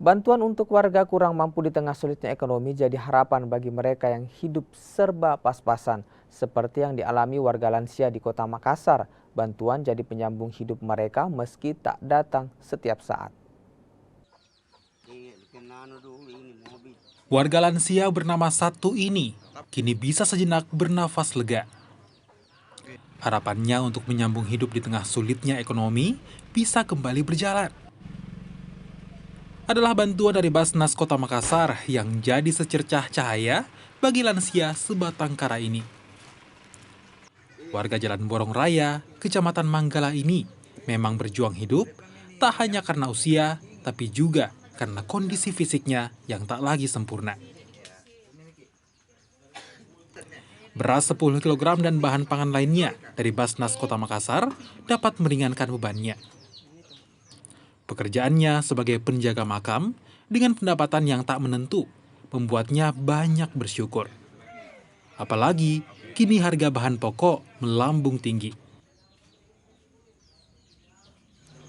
Bantuan untuk warga kurang mampu di tengah sulitnya ekonomi jadi harapan bagi mereka yang hidup serba pas-pasan, seperti yang dialami warga lansia di Kota Makassar. Bantuan jadi penyambung hidup mereka meski tak datang setiap saat. Warga lansia bernama Satu ini kini bisa sejenak bernafas lega. Harapannya untuk menyambung hidup di tengah sulitnya ekonomi bisa kembali berjalan adalah bantuan dari Basnas Kota Makassar yang jadi secercah cahaya bagi lansia sebatang kara ini. Warga Jalan Borong Raya, Kecamatan Manggala ini memang berjuang hidup tak hanya karena usia, tapi juga karena kondisi fisiknya yang tak lagi sempurna. Beras 10 kg dan bahan pangan lainnya dari Basnas Kota Makassar dapat meringankan bebannya. Pekerjaannya sebagai penjaga makam dengan pendapatan yang tak menentu membuatnya banyak bersyukur. Apalagi kini harga bahan pokok melambung tinggi.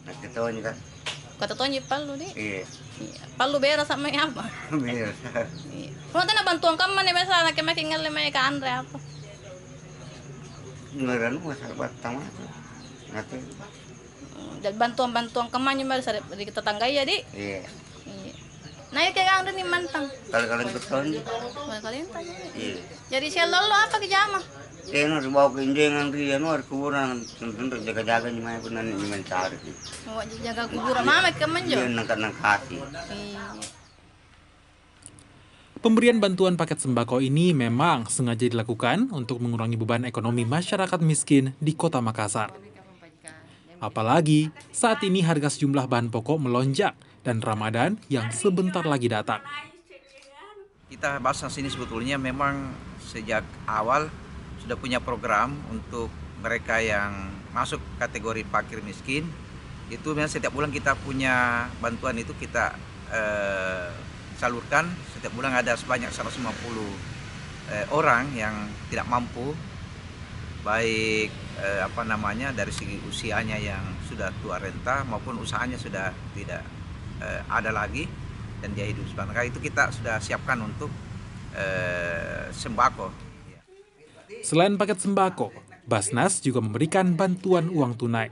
Kata Tony Palu deh. Iya. Palu beres sama apa? Beres. Kalau tidak bantuan kamu nih biasa nak makin ngel ke Andre apa? Ngeran masalah batang itu. Nanti. Dan bantuan kamu nih dari tetangga ya di. Iya. Nah ya kayak Andre nih mantang. Kalian beton. Kalian tanya. Iya. Jadi saya lolo apa ke jama? Saya nu dibawa ke injengan dia nu ada kuburan tentu jaga-jaga nih mah pun nanti mencari. Mau jaga kuburan mama kemen jo. Dia nangkat-nangkati. Pemberian bantuan paket sembako ini memang sengaja dilakukan untuk mengurangi beban ekonomi masyarakat miskin di Kota Makassar. Apalagi saat ini harga sejumlah bahan pokok melonjak dan Ramadan yang sebentar lagi datang. Kita Basnas ini sebetulnya memang sejak awal sudah punya program untuk mereka yang masuk kategori fakir miskin. Itu memang setiap bulan kita punya bantuan itu kita salurkan. Setiap bulan ada sebanyak 150 orang yang tidak mampu, baik dari segi usianya yang sudah tua renta maupun usahanya sudah tidak ada lagi dan dia hidup sebentar. Itu kita sudah siapkan untuk sembako. Selain paket sembako, Basnas juga memberikan bantuan uang tunai.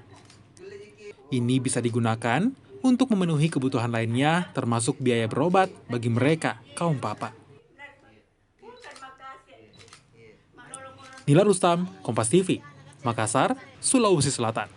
Ini bisa digunakan untuk memenuhi kebutuhan lainnya termasuk biaya berobat bagi mereka kaum papa. Nila Rustam, Kompas TV, Makassar, Sulawesi Selatan.